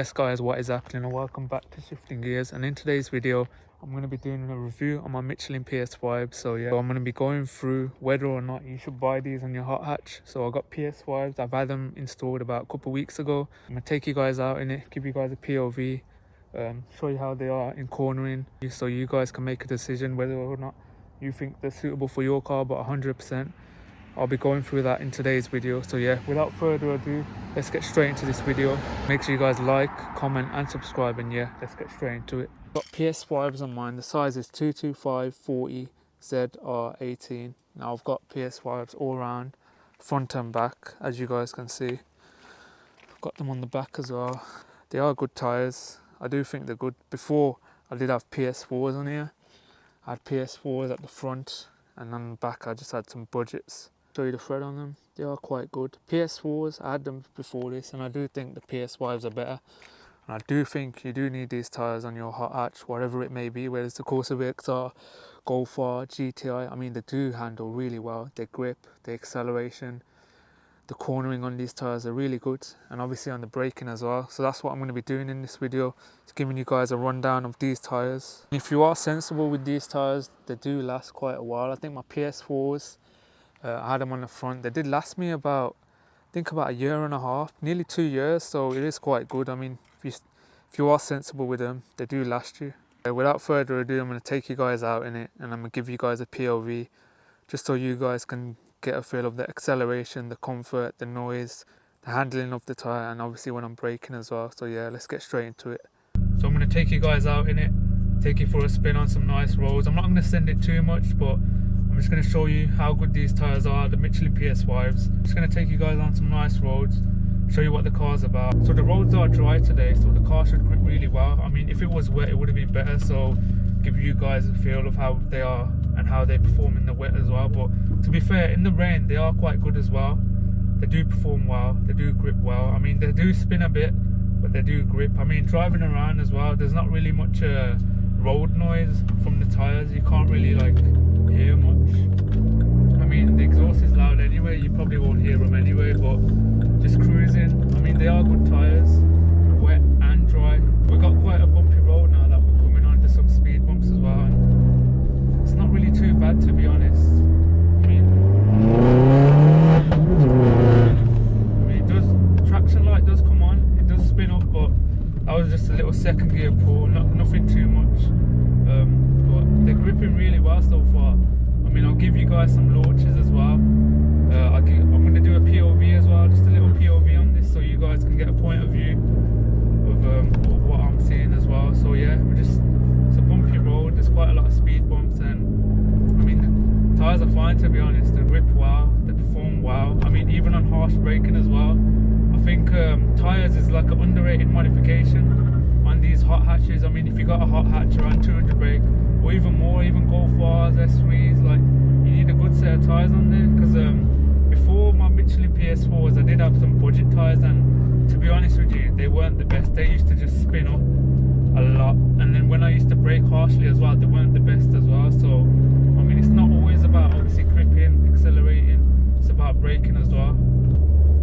Yes guys, what is happening, and welcome back to Shifting Gears. And in today's video I'm going to be doing a review on my Michelin PS5. So yeah, I'm going to be going through whether or not you should buy these on your hot hatch. So I got PS5s, I've had them installed about a couple of weeks ago. I'm going to take you guys out in it, give you guys a POV, show you how they are in cornering, so you guys can make a decision whether or not you think they're suitable for your car. But 100% I'll be going through that in today's video. So yeah, without further ado, let's get straight into this video. Make sure you guys like, comment and subscribe, and yeah, let's get straight into it. Got PS5s on mine. The size is 225/40 ZR18. Now I've got PS5s all around, front and back, as you guys can see. I've got them on the back as well. They are good tyres. I do think they're good. Before I did have PS4s on here. I had PS4s at the front, and on the back I just had some budgets. Show you the thread on them. They are quite good. PS4s, I had them before this, and I do think the PS5s are better. And I do think you do need these tyres on your hot hatch, whatever it may be, whether it's the Corsa VXR, Golf R, GTI. I mean, they do handle really well. Their grip, their acceleration, the cornering on these tyres are really good, and obviously on the braking as well. So that's what I'm going to be doing in this video, is giving you guys a rundown of these tyres. If you are sensible with these tyres, they do last quite a while. I think my PS4s, I had them on the front. They did last me about a year and a half, nearly 2 years, so it is quite good. I mean, if you are sensible with them, they do last you. Without further ado, I'm going to take you guys out in it, and I'm going to give you guys a POV, just so you guys can get a feel of the acceleration, the comfort, the noise, the handling of the tyre, and obviously when I'm braking as well. So yeah, let's get straight into it. So I'm going to take you guys out in it, take you for a spin on some nice roads. I'm not going to send it too much, but I'm just going to show you how good these tyres are, the Michelin PS5s. I'm just going to take you guys on some nice roads, show you what the car's about. So the roads are dry today, so the car should grip really well. I mean, if it was wet, it would have been better. So give you guys a feel of how they are and how they perform in the wet as well. But to be fair, in the rain, they are quite good as well. They do perform well, they do grip well. I mean, they do spin a bit, but they do grip. I mean, driving around as well, there's not really much road noise from the tyres. You can't really like hear much. I mean, the exhaust is loud anyway, you probably won't hear them anyway, but just cruising. I mean, they are good tyres, wet and dry. We've got quite a bumpy road now that we're coming on to some speed bumps as well, and it's not really too bad, to be honest. I mean, it does, traction light does come on, it does spin up, but that was just a little second gear pull, nothing too much. But they're gripping really well so far. I mean, I'll give you guys some launches as well. I'm going to do a POV as well, just a little POV on this, so you guys can get a point of view of what I'm seeing as well. So yeah, it's a bumpy road, there's quite a lot of speed bumps, and I mean, the tyres are fine, to be honest. They grip well, they perform well. I mean, even on harsh braking as well. I think tyres is like an underrated modification on these hot hatches. I mean, if you got a hot hatch around 200 brake, or even more, even Golf R's, S3s, like, you need a good set of tyres on there. Because before my Michelin PS4s, I did have some budget tyres, and to be honest with you, they weren't the best. They used to just spin up a lot, and then when I used to brake harshly as well, they weren't the best as well. So I mean, it's not always about obviously gripping, accelerating, it's about braking as well.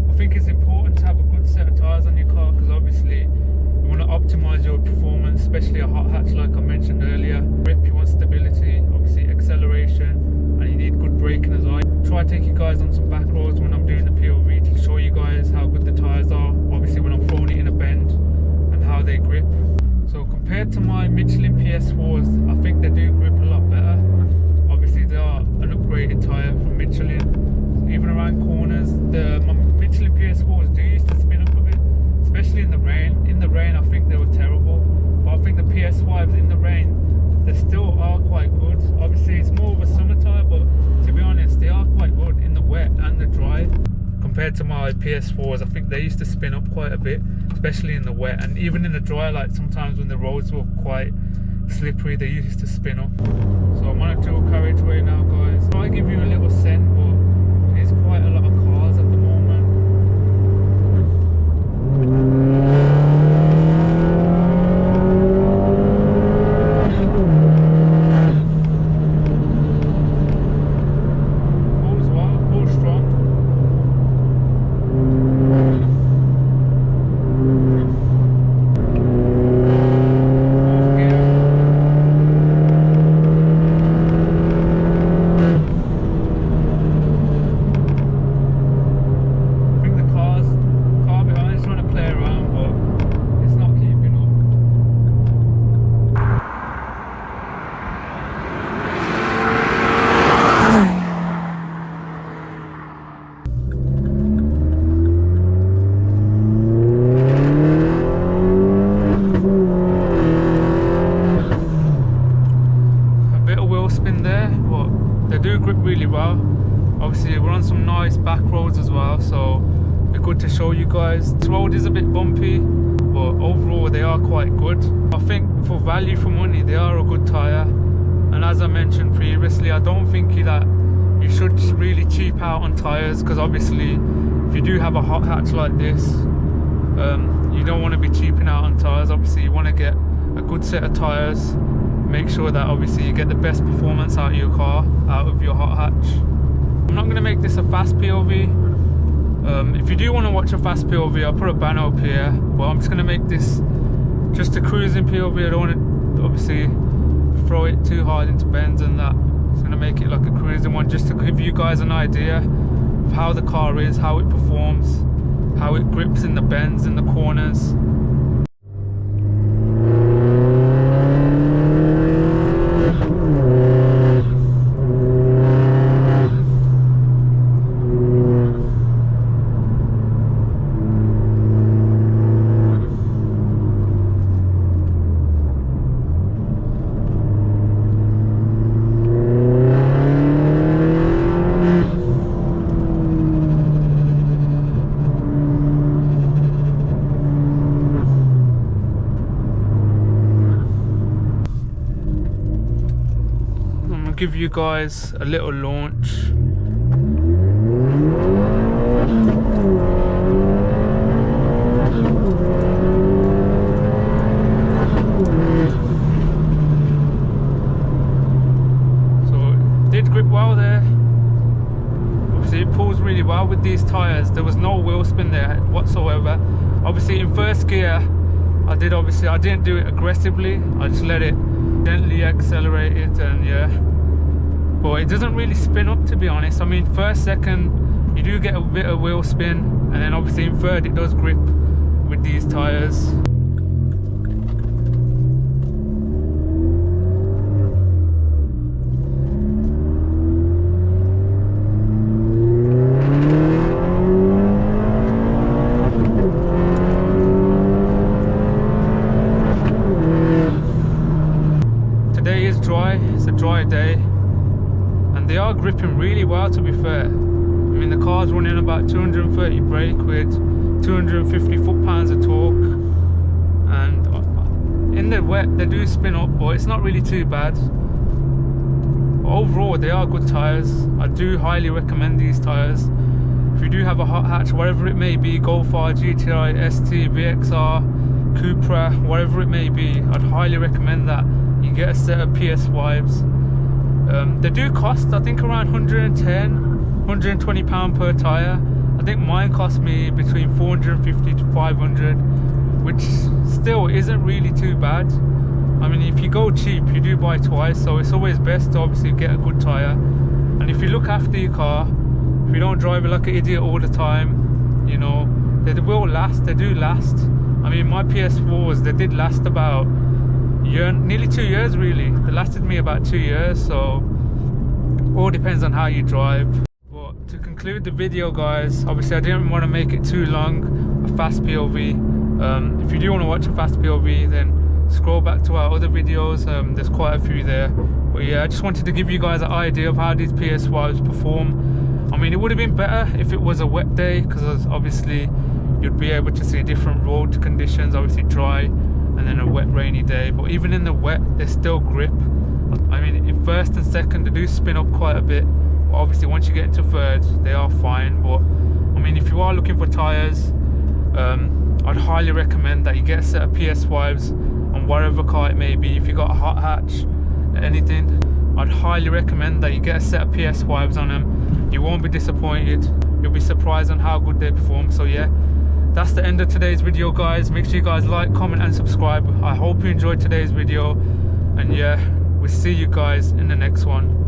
I think it's important to have a good set of tyres on your car, because obviously you want to optimize your performance, especially a hot hatch like I mentioned earlier. Grip, you want stability, obviously acceleration, and you need good braking as well. Try to take you guys on some back roads when I'm doing the POV to show you guys how good the tyres are, obviously when I'm throwing it in a bend, and how they grip. So compared to my Michelin PS4s, I think they do grip a lot better. Obviously they are an upgraded tyre from Michelin. Even around corners, my Michelin PS4s do used to spin up a bit, especially in the rain. In the rain, I think they were terrible, but I think the PS5s in the rain, they still are quite good. Obviously it's more of a summer tyre, but to be honest, they are quite good in the wet and the dry. Compared to my PS4s, I think they used to spin up quite a bit, especially in the wet, and even in the dry, like sometimes when the roads were quite slippery, they used to spin up. So I'm on a dual carriageway now, guys. I give you a little scent, but there's quite a lot of cars at the moment. well, so it's good to show you guys. This road is a bit bumpy, but overall they are quite good. I think for value for money they are a good tyre, and as I mentioned previously, I don't think that you should really cheap out on tyres, because obviously if you do have a hot hatch like this, you don't want to be cheaping out on tyres. Obviously you want to get a good set of tyres, make sure that obviously you get the best performance out of your car, out of your hot hatch. I'm not going to make this a fast POV. If you do want to watch a fast POV, I'll put a banner up here, but I'm just going to make this just a cruising POV. I don't want to obviously throw it too hard into bends and that. It's going to make it like a cruising one, just to give you guys an idea of how the car is, how it performs, how it grips in the bends and the corners. Give you guys a little launch. So it did grip well there. Obviously it pulls really well with these tyres. There was no wheel spin there whatsoever. Obviously in first gear I didn't do it aggressively, I just let it gently accelerate it, and yeah, but it doesn't really spin up, to be honest. I mean, first, second, you do get a bit of wheel spin, and then obviously in third, it does grip with these tyres. Today is dry, it's a dry day. They are gripping really well, to be fair. I mean, the car's running about 230 brake with 250 foot-pounds of torque, and in the wet they do spin up, but it's not really too bad. Overall they are good tyres. I do highly recommend these tyres. If you do have a hot hatch, whatever it may be, Golf R, GTI, ST, VXR, Cupra, whatever it may be, I'd highly recommend that you get a set of PS5s. They do cost, I think, around £120 per tyre. I think mine cost me between 450 to 500, which still isn't really too bad. I mean, if you go cheap, you do buy twice, so it's always best to obviously get a good tyre. And if you look after your car, if you don't drive it like an idiot all the time, you know, they will last, they do last. I mean, my PS4s, they did last about nearly 2 years really. They lasted me about 2 years, so all depends on how you drive. But to conclude the video, guys, obviously I didn't want to make it too long, a fast POV. If you do want to watch a fast POV, then scroll back to our other videos. There's quite a few there, but yeah, I just wanted to give you guys an idea of how these PS5s perform. I mean, it would have been better if it was a wet day, because obviously you'd be able to see different road conditions, obviously dry and then a wet rainy day, but even in the wet they still grip. I mean, in first and second they do spin up quite a bit, but obviously once you get into third they are fine. But I mean, if you are looking for tyres, I'd highly recommend that you get a set of PS5s on whatever car it may be. If you got a hot hatch, anything, I'd highly recommend that you get a set of PS5s on them. You won't be disappointed, you'll be surprised on how good they perform. So yeah, that's the end of today's video, guys. Make sure you guys like, comment and subscribe. I hope you enjoyed today's video, and yeah, we'll see you guys in the next one.